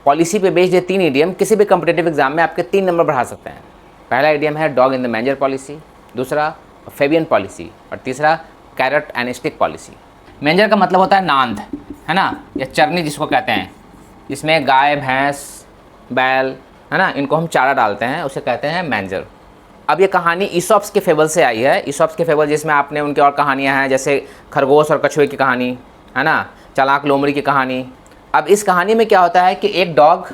Policy पे based ये 3 idiom किसी भी कॉम्पिटिटिव एग्जाम में आपके 3 नंबर बढ़ा सकते हैं। पहला इडियम है dog in the manger policy, दूसरा फेबियन पॉलिसी और तीसरा carat and stick policy. Manager का मतलब होता है नांद, है ना, या चरनी जिसको कहते हैं, जिसमें गाय, भैंस, बैल, है ना, इनको हम चारा डालते हैं, उसे कहते हैं मैंजर। अब ये कहानी ईसॉप्स के फेबल से आई है। ईसॉप्स के फेबल जिसमें आपने उनकी और कहानियाँ हैं, जैसे खरगोश और कछुए की कहानी, है ना, चालाक लोमड़ी की कहानी। अब इस कहानी में क्या होता है कि एक डॉग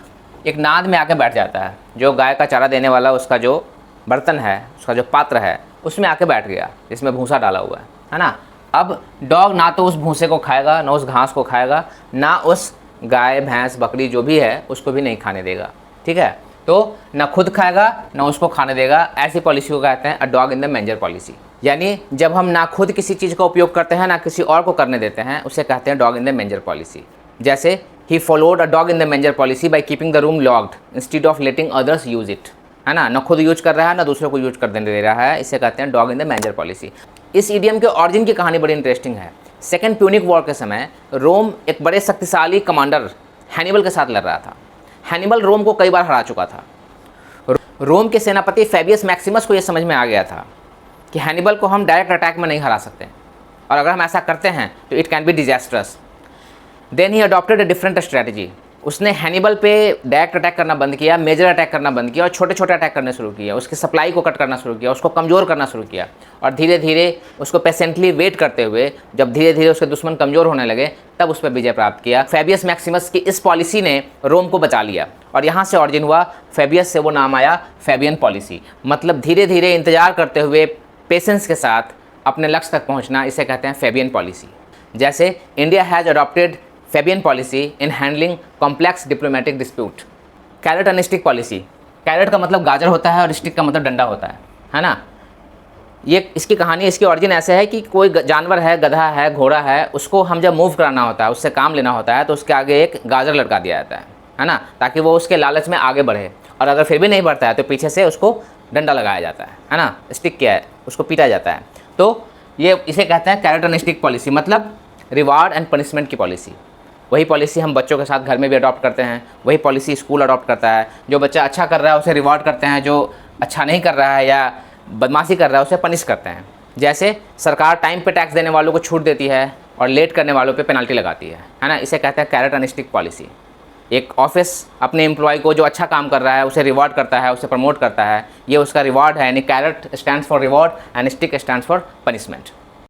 एक नाद में आके बैठ जाता है, जो गाय का चारा देने वाला उसका जो बर्तन है, उसका जो पात्र है, उसमें आके बैठ गया जिसमें भूसा डाला हुआ है ना। अब डॉग ना तो उस भूसे को खाएगा, ना उस घास को खाएगा, ना उस गाय, भैंस, बकरी जो भी है उसको भी नहीं खाने देगा, ठीक है। तो ना खुद खाएगा ना उसको खाने देगा। ऐसी पॉलिसी को कहते हैं a dog in the manger policy. यानी जब हम ना खुद किसी चीज़ का उपयोग करते हैं ना किसी और को करने देते हैं, उसे कहते हैं dog in the manger policy. जैसे ही followed a dog in the manger policy by keeping the room locked instead of letting others use it, है ना। न खुद यूज कर रहा है ना दूसरों को यूज कर देने दे रहा है, इसे कहते हैं dog in the manger policy. इस इडियम के ऑरिजिन की कहानी बड़ी इंटरेस्टिंग है। सेकेंड प्यूनिक वॉर के समय रोम एक बड़े शक्तिशाली कमांडर हैनिबल के साथ लड़ रहा था। हैनिबल रोम को कई बार हरा चुका था। रोम के सेनापति फेबियस मैक्सिमस को यह समझ में आ गया था कि हैनिबल को हम डायरेक्ट अटैक में नहीं हरा सकते, और अगर हम ऐसा करते हैं तो it can be disastrous. Then he adopted a different strategy. उसने हैनिबल पे डायरेक्ट अटैक करना बंद किया, मेजर अटैक करना बंद किया और छोटे छोटे अटैक करने शुरू किया। उसकी सप्लाई को कट करना शुरू किया, उसको कमज़ोर करना शुरू किया, और धीरे धीरे उसको पेशेंटली वेट करते हुए जब धीरे धीरे उसके दुश्मन कमज़ोर होने लगे तब उस पर विजय प्राप्त किया। फेबियस मैक्सिमस की इस पॉलिसी ने रोम को बचा लिया, और यहाँ से ऑरिजिन हुआ। फेबियस से वो नाम आया फेबियन पॉलिसी, मतलब धीरे धीरे इंतजार करते हुए पेशेंस के साथ अपने लक्ष्य तक पहुँचना, इसे कहते हैं फेबियन पॉलिसी। जैसे India has adopted Fabian policy in handling complex diplomatic dispute. Carrot and stick policy. Carrot का मतलब गाजर होता है और स्टिक का मतलब डंडा होता है ना। ये इसकी कहानी, इसकी ऑरिजिन ऐसे है कि कोई जानवर है, गधा है, घोड़ा है, उसको हम जब मूव कराना होता है, उससे काम लेना होता है, तो उसके आगे एक गाजर लटका दिया जाता है ना, ताकि वो उसके लालच में आगे बढ़े, और अगर फिर भी नहीं बढ़ता है तो पीछे से उसको डंडा लगाया जाता है ना, स्टिक क्या है, उसको पीटा जाता है। तो ये इसे कहते हैं कैरेट एंड स्टिक पॉलिसी, मतलब रिवार्ड एंड पनिशमेंट की पॉलिसी। वही पॉलिसी हम बच्चों के साथ घर में भी अडॉप्ट करते हैं, वही पॉलिसी स्कूल अडॉप्ट करता है। जो बच्चा अच्छा कर रहा है उसे रिवार्ड करते हैं, जो अच्छा नहीं कर रहा है या बदमाशी कर रहा है उसे पनिश करते हैं। जैसे सरकार टाइम पे टैक्स देने वालों को छूट देती है और लेट करने वालों पे पेनल्टी लगाती है ना, इसे कहते हैं कैरेट एंड स्टिक पॉलिसी। एक ऑफिस अपने एम्प्लॉय को जो अच्छा काम कर रहा है उसे रिवार्ड करता है, उसे प्रमोट करता है, ये उसका रिवार्ड है। यानी carrot stands for reward and stick stands for punishment.